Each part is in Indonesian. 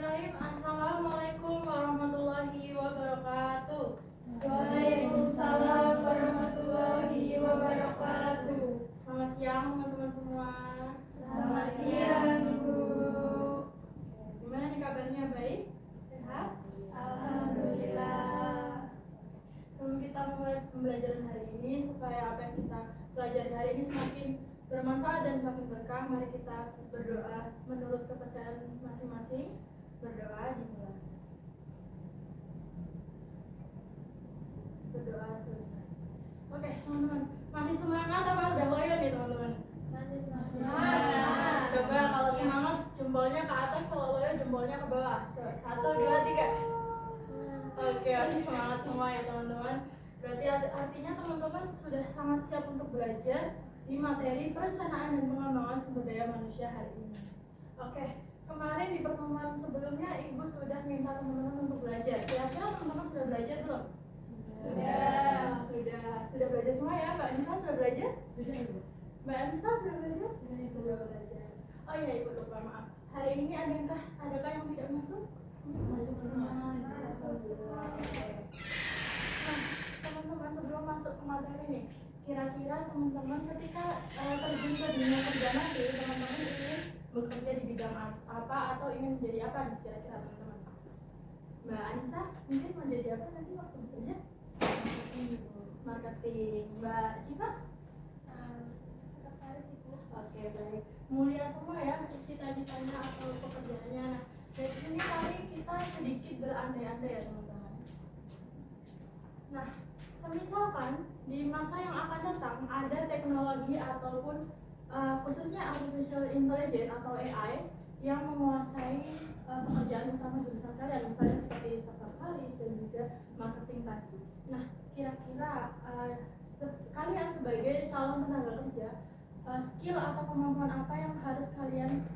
Bismillahirrahmanirrahim. Assalamualaikum warahmatullahi wabarakatuh. Waalaikumsalam warahmatullahi wabarakatuh. Selamat siang teman-teman semua. Selamat siang Ibu. Gimana nih kabarnya, baik? Sehat? Alhamdulillah. Sebelum kita mulai pembelajaran hari ini, supaya apa yang kita pelajari hari ini semakin bermanfaat dan semakin berkah, mari kita berdoa menurut kepercayaan masing-masing. Berdoa dimulai. Berdoa selesai. Oke teman-teman, masih semangat apa udah loyo nih teman-teman? Masih Semangat. Coba kalau semangat jempolnya ke atas, kalau loyo jempolnya ke bawah. 1, 2, 3. Oke, masih semangat semua ya teman-teman. Berarti artinya teman-teman sudah sangat siap untuk belajar di materi perencanaan dan pengembangan sumber daya manusia hari ini. Oke, kemarin di pertemuan sebelumnya Ibu sudah minta teman-teman untuk belajar. Kira-kira teman-teman sudah belajar belum? Sudah belajar semua ya. Mbak Anissa sudah belajar? Sudah Ibu. Mbak Anissa sudah belajar? Sudah belajar. Oh iya Ibu, lupa, maaf. Hari ini adakah yang tidak masuk? Masuk semua. Nah, teman-teman sebelum masuk ke materi nih, kira-kira teman-teman ketika terjun ke dunia kerja nanti, teman-teman ingin bekerja di bidang apa atau ingin menjadi apa nih kira-kira teman-teman? Mbak Anissa mungkin mau jadi apa nanti waktu bekerja? Marketing. Mbak Syifa? Sekretaris Ibu. Oke, baik. Mulia semua ya cita-citanya atau pekerjaannya. Nah, dari sini kali kita sedikit berandai-andai ya teman-teman. Nah, semisalkan di masa yang akan datang ada teknologi ataupun khususnya artificial intelligence atau AI yang menguasai pekerjaan utama jurusan kalian, misalnya seperti sekretaris dan juga marketing tadi. Nah, kira-kira kalian sebagai calon tenaga kerja, skill atau kemampuan apa yang harus kalian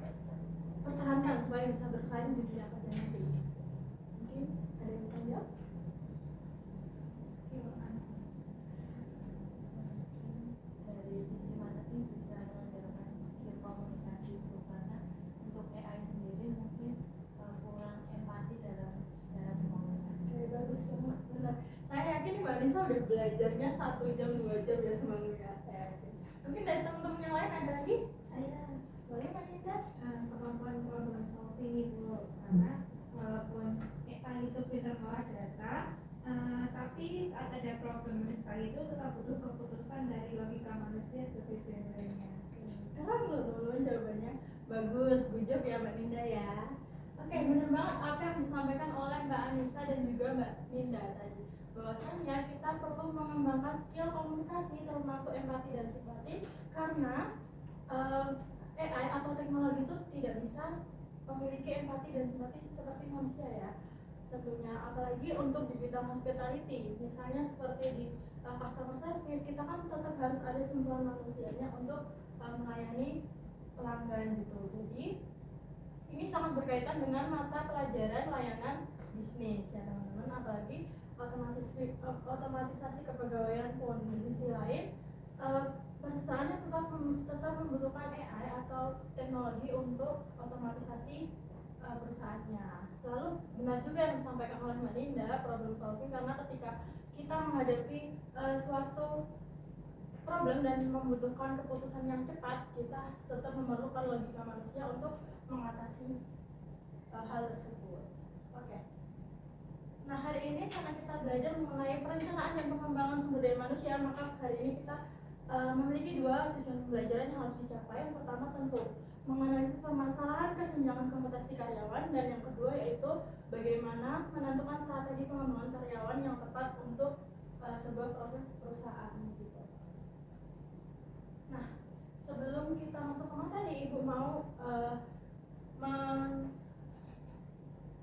pertahankan supaya bisa bersaing di dunia kerja nanti? Mungkin ada yang bisa jawab? Dari sisi marketing bisa mengandalkan skill komunikasi itu, karena untuk AI sendiri mungkin kurang empati dalam cara berkomunikasi. Oke, bagus banget, benar. Saya yakin Mbak Nisa udah belajarnya 1 jam 2 jam ya seminggu ya, saya yakin. Mungkin dari teman-teman yang lain ada lagi? Saya Boleh Mbak Nisa? kemampuan problem solving Ibu, karena walaupun AI itu pintar ngolah data, tapi saat ada problem besar itu tetap butuh keputusan dari logika manusia seperti biasanya. Keren loh teman-teman jawabannya. Bagus, good job ya Mbak Ninda ya. Oke, benar banget apa yang disampaikan oleh Mbak Anissa dan juga Mbak Ninda tadi, bahwasanya kita perlu mengembangkan skill komunikasi termasuk empati dan simpati, karena AI atau teknologi itu tidak bisa memiliki empati dan simpati seperti manusia ya tentunya, apalagi untuk di bidang hospitality, misalnya seperti di customer service, kita kan tetap harus ada sentuhan manusianya untuk melayani pelanggan gitu. Jadi ini sangat berkaitan dengan mata pelajaran layanan bisnis ya teman-teman, apalagi otomatisasi kepegawaian pun. Di sisi lain, perusahaannya tetap membutuhkan AI atau teknologi untuk otomatisasi perusahaannya. Lalu benar juga yang disampaikan oleh Mbak Linda, problem solving, karena ketika kita menghadapi suatu problem dan membutuhkan keputusan yang cepat, kita tetap memerlukan logika manusia untuk mengatasi hal tersebut. Oke. Nah, hari ini karena kita belajar mengenai perencanaan dan pengembangan sumber daya manusia, maka hari ini kita memiliki 2 tujuan pembelajaran yang harus dicapai. Yang pertama tentu menganalisis permasalahan kesenjangan kompetensi karyawan, dan yang kedua yaitu bagaimana menentukan strategi pengembangan karyawan yang tepat untuk sebuah perusahaan gitu. Nah, sebelum kita masuk ke materi, Ibu mau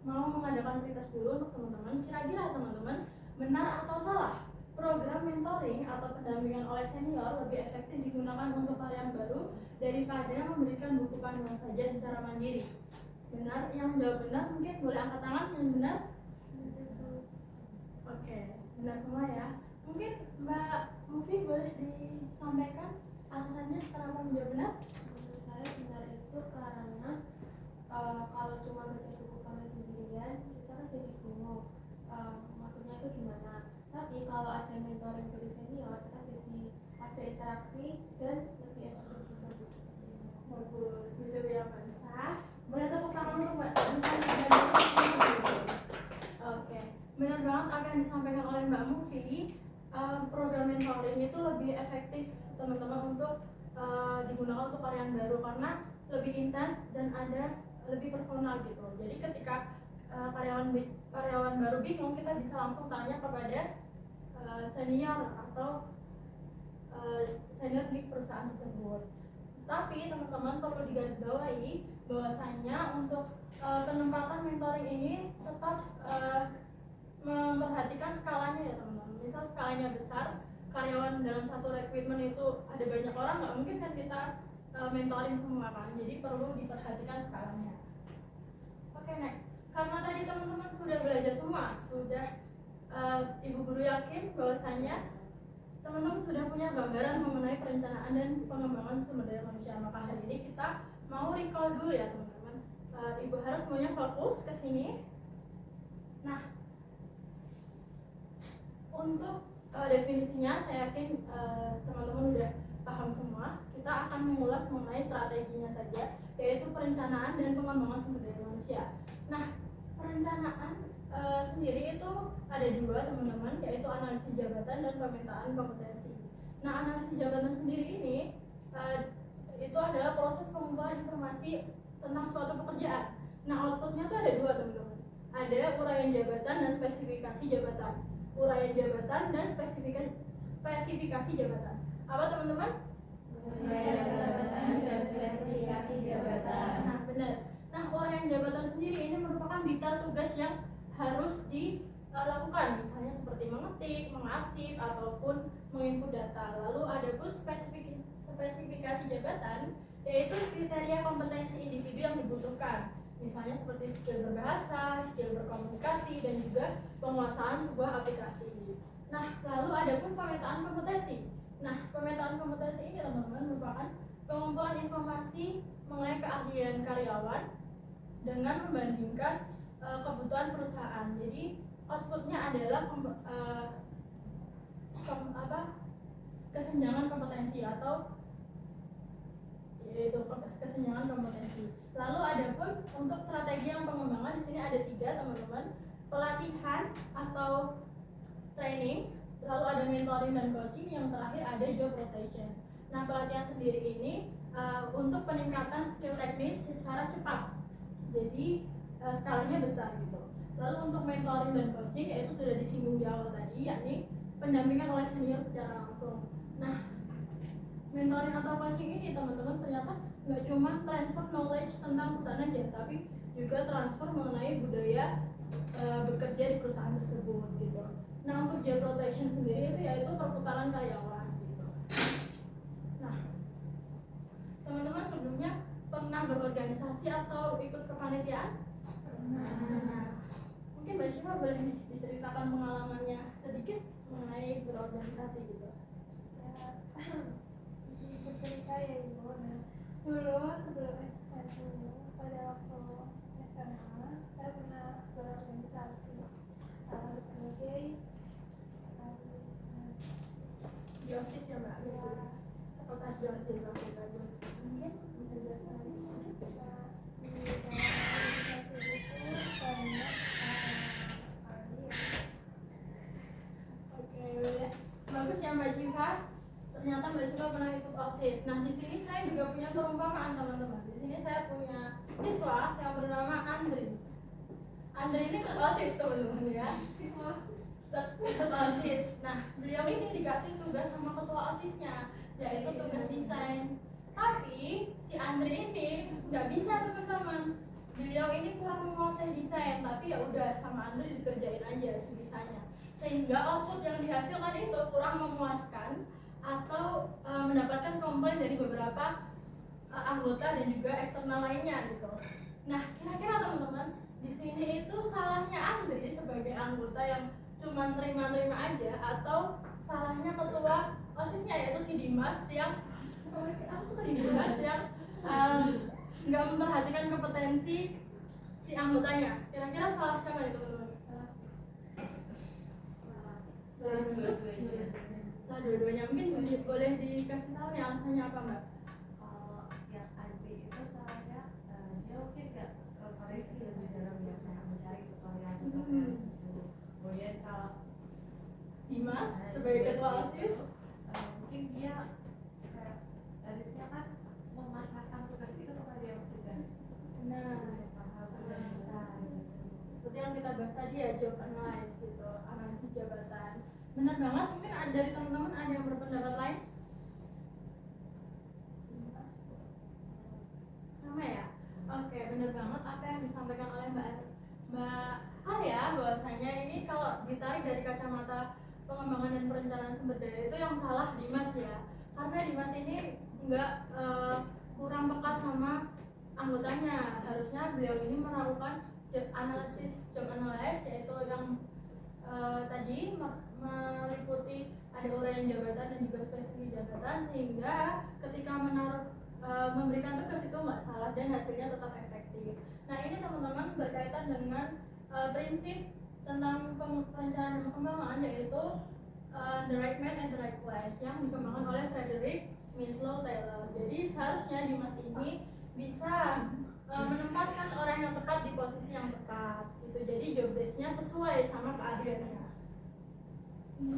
mengadakan pretest dulu untuk teman-teman. Kira-kira teman-teman benar atau salah program mentoring atau pendampingan oleh senior lebih efektif digunakan untuk karyawan baru daripada memberikan buku panduan saja secara mandiri? Benar, yang jawab benar mungkin boleh angkat tangan yang benar. Oke, benar semua ya. Mungkin Mbak Mufi boleh disampaikan alasannya kenapa menjawab benar? Menurut saya benar itu karena kalau cuma baca buku panduan jadi bingung maksudnya itu gimana. Tapi kalau ada mentoring dari senior, kita jadi ada interaksi dan lebih efektif juga Bu, seperti itu. Bagus, gitu ya Mbak Nisa. Boleh tepuk tangan untuk Mbak Nisa. Oke, benar banget apa yang disampaikan oleh Mbak Mufi. Program mentoring itu lebih efektif teman-teman untuk digunakan untuk karyawan baru karena lebih intens dan ada lebih personal gitu. Jadi ketika karyawan baru bingung, kita bisa langsung tanya kepada senior atau senior di perusahaan tersebut. Tapi teman-teman perlu digarisbawahi bahwasanya untuk penempatan mentoring ini tetap memperhatikan skalanya ya teman-teman. Misal skalanya besar, karyawan dalam satu rekrutmen itu ada banyak orang, nggak mungkin kan kita mentoring semua kan. Jadi perlu diperhatikan skalanya. Oke, next. Karena tadi teman-teman sudah belajar semua, sudah ibu guru yakin bahwasanya teman-teman sudah punya gambaran mengenai perencanaan dan pengembangan sumber daya manusia. Maka hari ini kita mau recall dulu ya teman-teman. Ibu harus semuanya fokus ke sini. Nah, untuk definisinya saya yakin teman-teman udah paham semua. Kita akan mengulas mengenai strateginya saja, yaitu perencanaan dan pengembangan sumber daya manusia. Nah, perencanaan sendiri itu ada dua teman-teman, yaitu analisis jabatan dan pemetaan kompetensi. Nah, analisis jabatan sendiri ini itu adalah proses pengumpulan informasi tentang suatu pekerjaan. Nah, outputnya tuh ada dua teman-teman. Ada uraian jabatan dan spesifikasi jabatan. Uraian jabatan dan spesifikasi jabatan. Apa teman-teman? Uraian jabatan dan spesifikasi jabatan. Nah, benar. Nah, uraian jabatan sendiri ini merupakan detail tugas yang harus dilakukan, misalnya seperti mengetik, mengarsip, ataupun menginput data. Lalu ada pun spesifikasi jabatan, yaitu kriteria kompetensi individu yang dibutuhkan, misalnya seperti skill berbahasa, skill berkomunikasi, dan juga penguasaan sebuah aplikasi. Nah, lalu ada pun pemetaan kompetensi. Nah, pemetaan kompetensi ini teman-teman merupakan pengumpulan informasi mengenai keahlian karyawan dengan membandingkan kebutuhan perusahaan. Jadi outputnya adalah kesenjangan kompetensi atau yaitu kesenjangan kompetensi. Lalu ada pun untuk strategi yang pengembangan di sini ada 3 teman-teman, pelatihan atau training, lalu ada mentoring dan coaching, yang terakhir ada job rotation. Nah, pelatihan sendiri ini untuk peningkatan skill teknis secara cepat. Jadi skalanya besar gitu. Lalu untuk mentoring dan coaching yaitu sudah disinggung di awal tadi, yakni pendampingan oleh senior secara langsung. Nah, mentoring atau coaching ini teman-teman ternyata nggak cuma transfer knowledge tentang perusahaan aja, tapi juga transfer mengenai budaya bekerja di perusahaan tersebut gitu. Nah, untuk job rotation sendiri itu yaitu perputaran karyawan gitu. Nah, teman-teman sebelumnya pernah berorganisasi atau ikut kepanitiaan? Nah, mungkin Mbak Syifa boleh nih diceritakan pengalamannya sedikit mengenai berorganisasi gitu. Ya, bercerita ya Ibu. Nah, dulu sebelum pada waktu SMA saya pernah berorganisasi sebagai Di OSIS ya Mbak? Sekretaris di OSIS, oke bagus. Mungkin bisa jelaskan lagi? di dalam organisasi itu banyak sekali ya. Oke, boleh. Bagus ya Mbak Syifa. Ternyata Mbak Syifa pernah ikut OSIS. Nah, di sini saya juga punya perumpamaan teman-teman. Di sini saya punya siswa yang bernama Andri. Andri ini ikut OSIS teman-teman ya. Ikut OSIS. Nah, beliau ini dikasih tugas sama ketua OSISnya, yaitu tugas desain. Tapi si Andri ini nggak bisa teman-teman. Beliau ini kurang menguasai desain, tapi ya udah sama Andri dikerjain aja sebisanya. Sehingga output yang dihasilkan itu kurang memuaskan atau mendapatkan komplain dari beberapa anggota dan juga eksternal lainnya gitu. Nah, kira-kira teman-teman, di sini itu salahnya Andri sebagai anggota yang cuma terima-terima aja, atau salahnya ketua OSISnya yaitu si Dimas yang nggak memperhatikan kompetensi si anggotanya. Kira-kira salah siapa nih teman-teman? Salah dua-duanya. Mungkin boleh dikasih tahu nih alasannya apa mbak? Kalau yang Andri itu salahnya dia mungkin nggak koreksi lebih dalam ya, kayak mencari tutorial gitu kan. Kemudian kalau Dimas sebagai ketua OSIS. mungkin dia kayak harusnya kan memasarkan tugas itu kepada yang tugas Nah, paham dan bisa gitu. seperti yang kita bahas tadi ya, job analysis gitu, analisis jabatan. Benar banget. Mungkin dari teman-teman ada yang berpendapat lain? Sama ya? Oke, benar banget apa yang disampaikan oleh Mbak Alia, bahwasanya ini kalau ditarik dari kacamata pengembangan dan perencanaan sumber daya itu yang salah Dimas ya. Karena Dimas ini nggak kurang peka sama anggotanya. Harusnya beliau ini melakukan job analysis, yaitu yang tadi meliputi ada uraian jabatan dan juga spesifik jabatan, sehingga ketika memberikan tugas itu nggak salah dan hasilnya tetap efektif. Nah ini teman-teman berkaitan dengan prinsip tentang perencanaan dan pengembangan, yaitu the right man at the right place yang dikembangkan oleh Frederick Winslow Taylor. Jadi seharusnya Dimas ini bisa menempatkan orang yang tepat di posisi yang tepat gitu. Jadi job desk-nya sesuai sama keahliannya.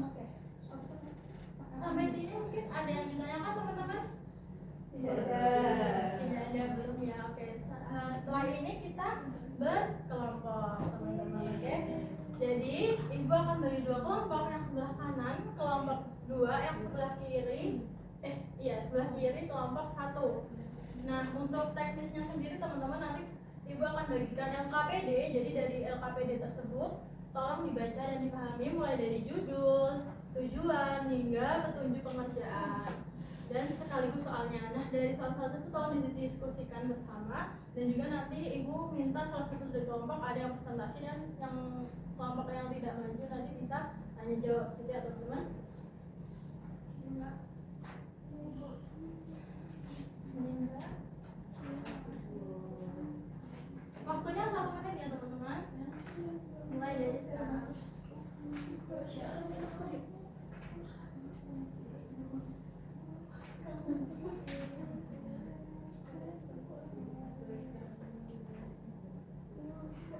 Oke. Sampai sini mungkin ada yang ditanyakan teman-teman? Tidak ada, belum ya. Oke. Setelah ini kita berkelompok teman-teman. Oke. Jadi ibu akan bagi dua kelompok, yang sebelah kanan kelompok 2, yang sebelah kiri sebelah kiri kelompok 1. Nah untuk teknisnya sendiri teman-teman, nanti ibu akan bagikan LKPD. Jadi dari LKPD tersebut tolong dibaca dan dipahami mulai dari judul, tujuan hingga petunjuk pengerjaan dan sekaligus soalnya. Nah dari soal-soal itu tolong didiskusikan bersama, dan juga nanti ibu minta salah satu dari kelompok ada yang presentasi, dan yang kelompok yang tidak maju nanti bisa tanya jawab gitu ya teman-teman. Waktunya 1 menit ya teman-teman. Mulai dari sekarang.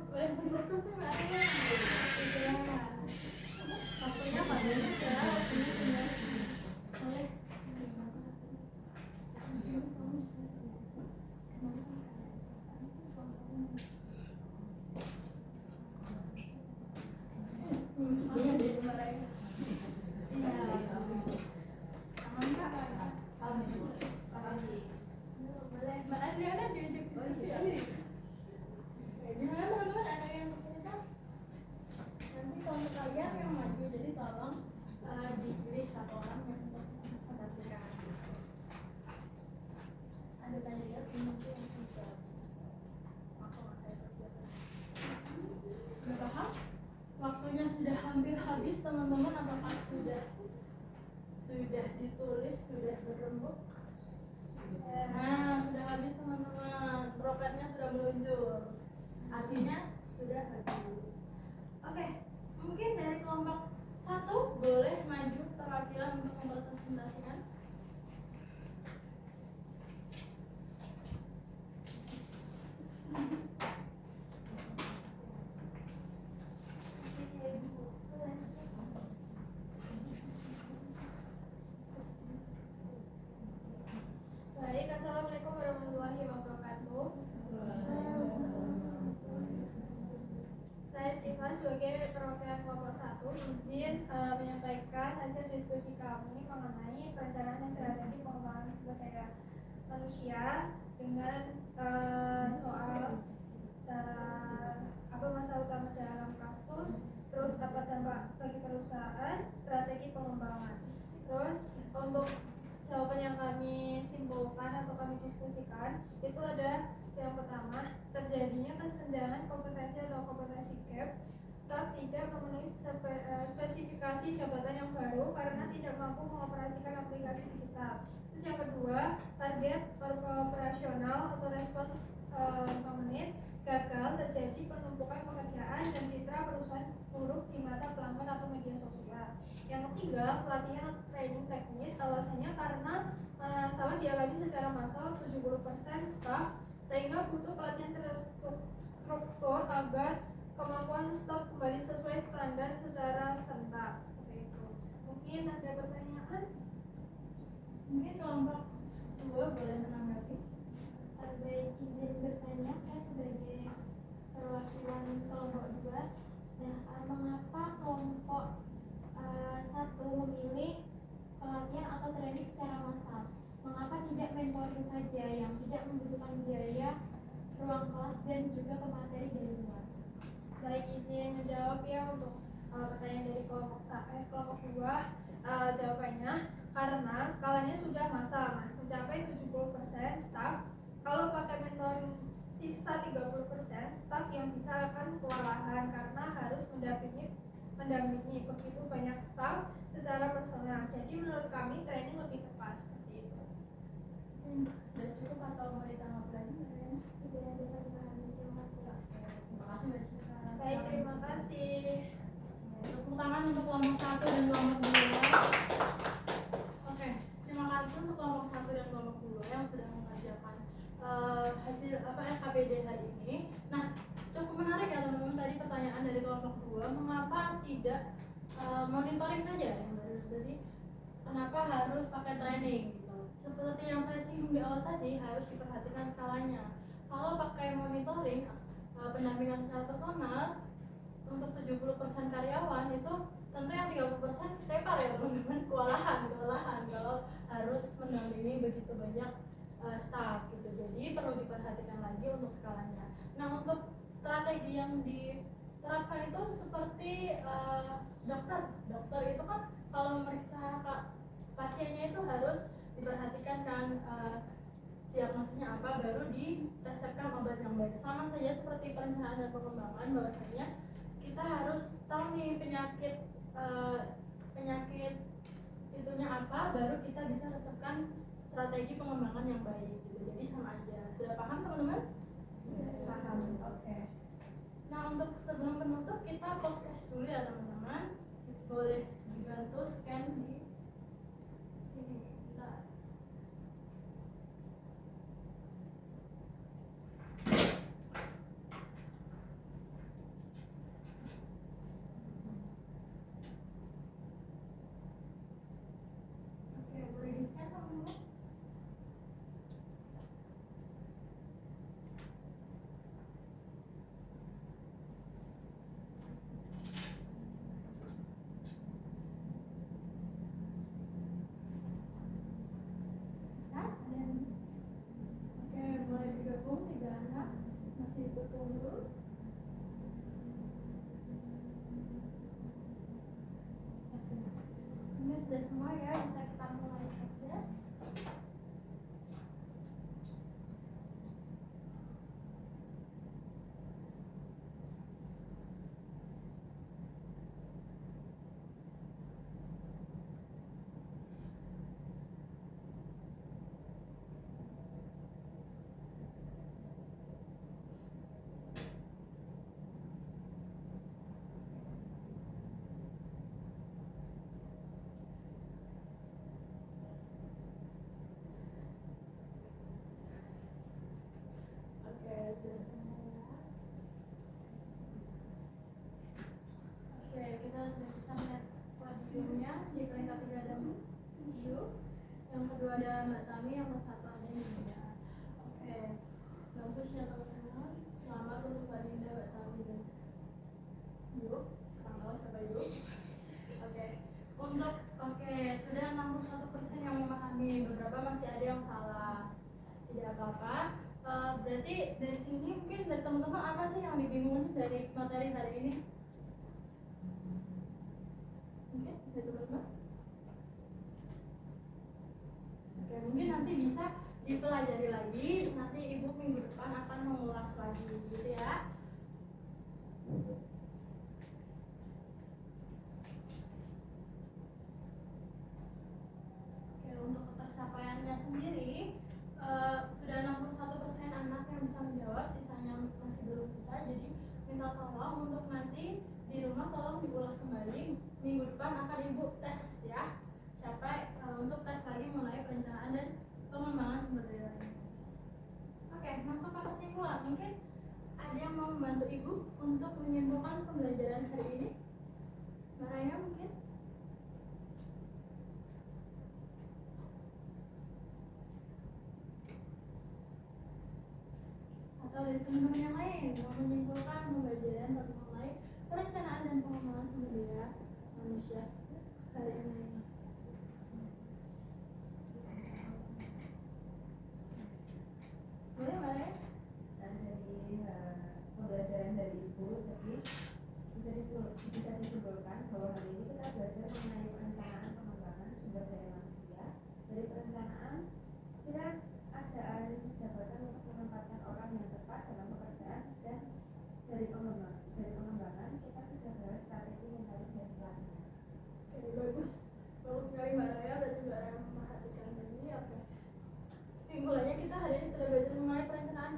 Boleh berdiskusi mbak Alia? Waktunya 4 menit ya. Boleh. Mbak Adriana diajak diskusi ya? Gimana teman-teman, ada yang bertanya? Nanti kalau kalian yang maju, jadi tolong dipilih 1 orang yang untuk presentasikan. Ada tanya jawab ini yang juga. Sudah paham? Waktunya sudah hampir habis teman-teman. Apakah sudah ditulis, sudah berembuk? Nah, sudah habis teman-teman. Dropletnya sudah meluncur. Artinya sudah habis. Oke, mungkin dari kelompok 1 boleh maju perwakilan untuk mempresentasikan. Baik, assalamualaikum warahmatullahi wabarakatuh. Saya Syifa sebagai perwakilan kelompok 1 izin menyampaikan hasil diskusi kami mengenai perencanaan dan strategi pengembangan sumber daya manusia dengan soal apa masalah utama dalam kasus, terus apa dampak bagi perusahaan, strategi pengembangan. Terus untuk jawaban yang kami simpulkan atau kami diskusikan itu ada yang pertama, terjadinya kesenjangan kompetensi atau kompetensi gap, staf tidak memenuhi spesifikasi jabatan yang baru karena tidak mampu mengoperasikan aplikasi digital. Terus yang kedua, target operasional atau respon 5 menit gagal terjadi penumpukan pekerjaan dan citra perusahaan buruk di mata pelanggan atau media sosial. Yang ketiga, pelatihan atau training teknis, alasannya karena salah dialami secara massal 70% staf, sehingga butuh pelatihan terstruktur agar kemampuan staf kembali sesuai standar secara serentak. Seperti itu. Mungkin ada pertanyaan? Mungkin kelompok 2 boleh menanggapi. Baik, izin bertanya, saya sebagai perwakilan kelompok 2. Nah, mengapa kelompok 1 memilih pelatihan atau training secara massal? Mengapa tidak mentoring saja yang tidak membutuhkan biaya, ruang kelas, dan juga pemateri dari luar? Baik, izin menjawab ya untuk pertanyaan dari kelompok 2. Jawabannya karena skalanya sudah massal, mencapai 70% staf. Kalau pakai mentoring sisa 30% staf yang bisa akan kewalahan karena harus mendampingi begitu banyak staf secara personal. Jadi menurut kami training lebih tepat seperti itu. Sudah cukup atau mau ditambah lagi? Sudah dapat dipahami, terima kasih. Terima kasih Mbak Syira. Baik, terima kasih. Tepuk tangan untuk kelompok 1 dan kelompok 2. Oke, terima kasih untuk kelompok 1 dan kelompok 2 yang sudah mengerjakan hasil LKPD hari ini. Nah, cukup menarik ya teman-teman, tadi pertanyaan dari kelompok 2, mengapa tidak monitoring saja? Jadi kenapa harus pakai training gitu? Seperti yang saya singgung di awal tadi, harus diperhatikan skalanya. Kalau pakai monitoring, pendampingan secara personal untuk 70% karyawan itu tentu yang 30% tepar ya teman-teman, kewalahan kalau harus mendampingi begitu banyak staff gitu. Jadi perlu diperhatikan lagi untuk skalanya. Nah, untuk strategi yang diterapkan itu seperti dokter itu kan kalau memeriksa pasiennya itu harus diperhatikan kan diagnosisnya apa, baru diresepkan obat yang baik. Sama saja seperti perencanaan dan pengembangan, bahwasanya kita harus tahu nih penyakit itunya apa, baru kita bisa resepkan strategi pengembangan yang baik gitu. Jadi sama aja. Sudah paham teman-teman? Sudah Paham. Oke. Nah, untuk sebelum penutup kita podcast dulu ya teman-teman. Boleh dibantu scan di sini. Bentar. Oke, boleh di scan teman-teman. Bisa? Oke, mulai bergabung 3 anak. Masih bertunggu. Oke. Ini sudah semua ya, bisa kita mulai saja. Oke, sudah semua ya. Oke, kita sudah bisa melihat podiumnya. Di peringkat 3 ada Yu, yang kedua ada Mbak Tami, yang ke-1 ada Dinda. Oke, bagus ya teman-teman. Selamat untuk Mbak Dinda, Mbak Tami dan Yu. Sekarang bawah coba Yu. Oke, sudah 61% yang memahami, beberapa masih ada yang salah. Tidak apa-apa. Berarti dari sini mungkin dari teman-teman apa sih yang dibingungin dari materi hari ini? Mungkin dari teman-teman? Oke, mungkin nanti bisa dipelajari lagi. Nanti Ibu minggu depan akan mengulas lagi, gitu ya. Oke, untuk ketercapaiannya sendiri sudah 61% anak yang bisa menjawab, sisanya masih belum tolong untuk nanti di rumah tolong diulas kembali. Minggu depan akan ibu tes ya, siapa untuk tes lagi mengenai perencanaan dan pengembangan sumber daya lainnya. Oke, masuk ke kesimpulan. Mungkin ada yang mau membantu ibu untuk menyimpulkan pembelajaran hari ini? Mbak Raya mungkin? Atau dari teman-teman yang lain mau menyimpulkan pembelajaran mengenai perencanaan dan pengembangan sumber daya manusia hari ini? Boleh Mbak Raya? Dan dari pembelajaran dari Ibu tadi bisa disimpulkan bahwa hari ini kita belajar mengenai perencanaan pengembangan sumber daya manusia. Dari perencanaan kita ada analisis jabatan untuk menempatkan orang yang tepat dalam pekerjaan, dan dari pengembangan kita sudah bahas strategi mentoring dan pelatihan. Oke, bagus sekali Mbak Raya. Berarti Mbak Raya memperhatikan ini. Oke, kesimpulannya kita hari ini sudah belajar mengenai perencanaan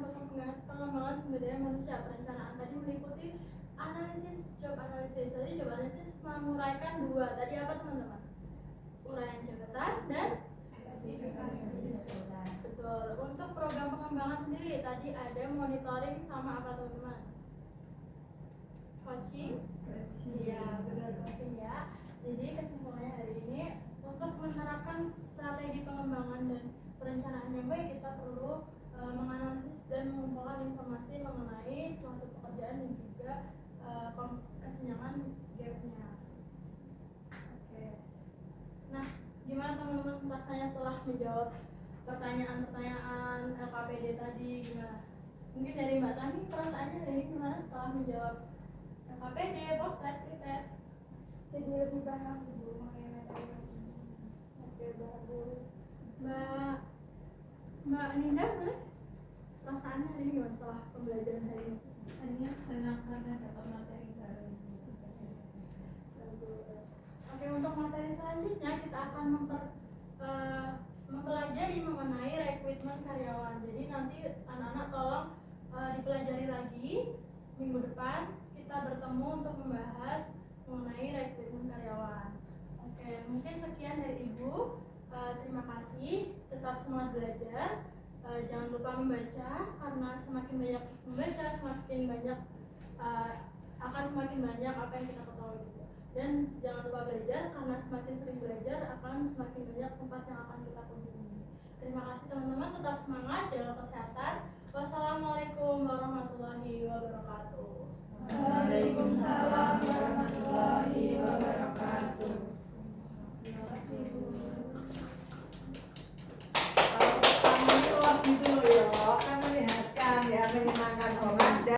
pengembangan sumber daya manusia. Perencanaan tadi meliputi analisis, job analisis. Tadi job analisis menguraikan dua. Tadi apa teman-teman? Uraian jabatan dan betul. Untuk program pengembangan sendiri tadi ada monitoring sama apa teman-teman? Coaching. Iya, benar, coaching ya. Jadi kesimpulannya hari ini untuk menerapkan strategi pengembangan dan perencanaan yang baik, kita perlu menganalisis dan mengumpulkan informasi mengenai suatu pekerjaan dan juga kesenjangan gapnya. Oke. Nah, gimana teman-teman rasanya setelah menjawab pertanyaan-pertanyaan LKPD tadi? Gimana? Mungkin dari Mbak Tani, perasaannya hari ini gimana setelah menjawab LKPD, post test, pretest? Jadi lebih paham ibu mengenai materi. Oke, bagus. Mbak Ninda, boleh? Perasaannya hari ini gimana setelah pembelajaran hari ini? Hanya senang karena dapat materi baru. Bagus. Oke, untuk materi selanjutnya kita akan mempelajari mengenai rekrutmen karyawan. Jadi nanti anak-anak tolong dipelajari lagi. Minggu depan kita bertemu untuk membahas mengenai rekrutmen karyawan. Oke, mungkin sekian dari Ibu. Terima kasih. Tetap semangat belajar. Jangan lupa membaca, karena semakin banyak membaca, akan semakin banyak apa yang kita ketahui juga. Dan jangan lupa belajar, karena semakin sering belajar akan semakin banyak tempat yang akan kita kunjungi. Terima kasih teman-teman, tetap semangat, jaga kesehatan.